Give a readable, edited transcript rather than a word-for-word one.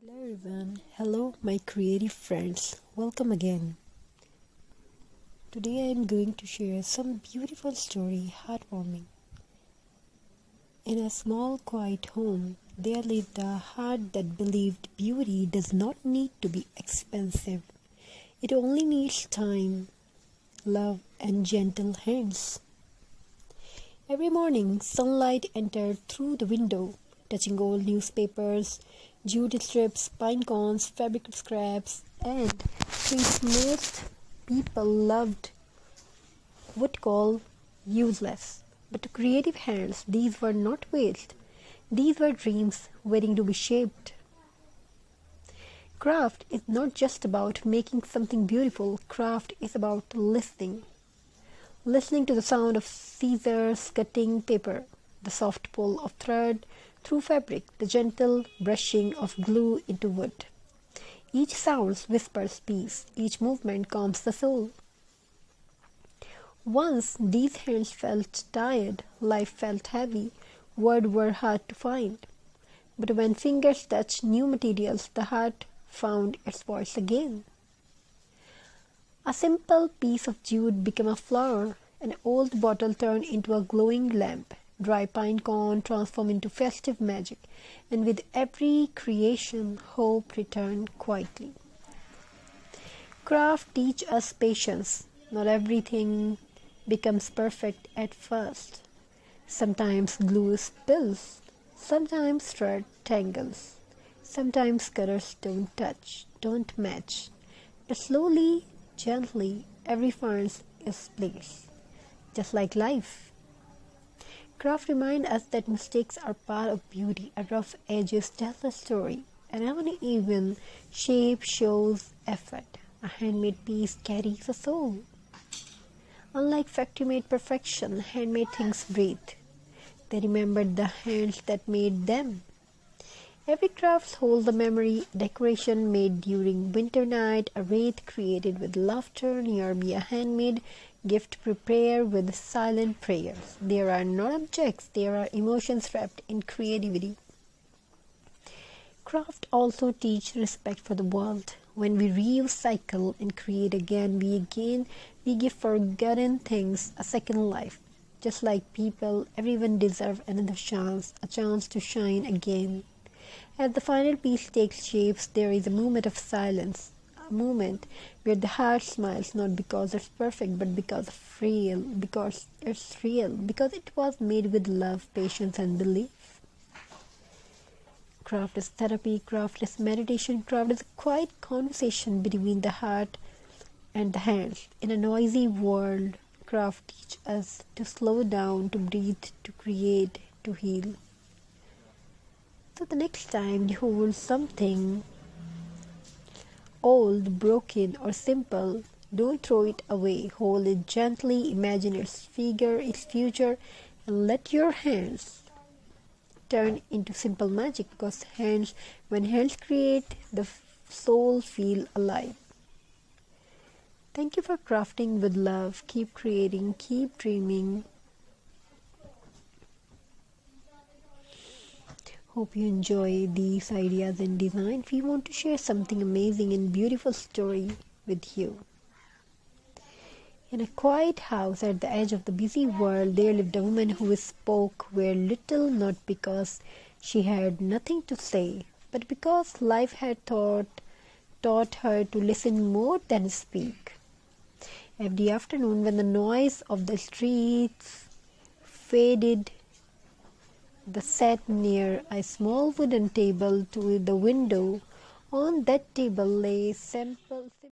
Hello everyone, hello my creative friends, welcome again. Today I am going to share some beautiful story, heartwarming. In a small quiet home, there lived a heart that believed beauty does not need to be expensive. It only needs time, love and gentle hands. Every morning, sunlight entered through the window, touching old newspapers, jute strips, pine cones, fabric scraps, and things most people would call useless. But to creative hands, these were not waste. These were dreams waiting to be shaped. Craft is not just about making something beautiful. Craft is about listening. Listening to the sound of scissors cutting paper, the soft pull of thread through fabric, the gentle brushing of glue into wood. Each sound whispers peace, each movement calms the soul. Once these hands felt tired, life felt heavy, words were hard to find. But when fingers touched new materials, the heart found its voice again. A simple piece of jute became a flower, an old bottle turned into a glowing lamp, dry pine cone transformed into festive magic, and with every creation, hope returned quietly. Craft teaches us patience. Not everything becomes perfect at first. Sometimes glue spills, sometimes thread tangles, sometimes colors don't match. But slowly, gently, every finds its place, just like life. Craft reminds us that mistakes are part of beauty. A rough edges tell a story. An uneven shape shows effort. A handmade piece carries a soul. Unlike factory-made perfection, handmade things breathe. They remembered the hands that made them. Every craft holds a memory, decoration made during winter night, a wreath created with laughter, nearby a handmade gift prepared with silent prayers. There are not objects, there are emotions wrapped in creativity. Craft also teach respect for the world. When we recycle and create again, we give forgotten things a second life. Just like people, everyone deserves another chance, a chance to shine again. As the final piece takes shapes, there is a moment of silence, a moment where the heart smiles not because it's perfect, but because it's real, because it was made with love, patience, and belief. Craft is therapy, craft is meditation, craft is a quiet conversation between the heart and the hands. In a noisy world, craft teaches us to slow down, to breathe, to create, to heal. So the next time you hold something old, broken, or simple, don't throw it away. Hold it gently, imagine its figure, its future, and let your hands turn into simple magic, because when hands create, the soul feels alive. Thank you for crafting with love. Keep creating, keep dreaming. Hope you enjoy these ideas and design. We want to share something amazing and beautiful story with you. In a quiet house at the edge of the busy world, there lived a woman who spoke very little, not because she had nothing to say, but because life had taught her to listen more than speak. Every afternoon, when the noise of the streets faded, they sat near a small wooden table to the window. On that table lay simple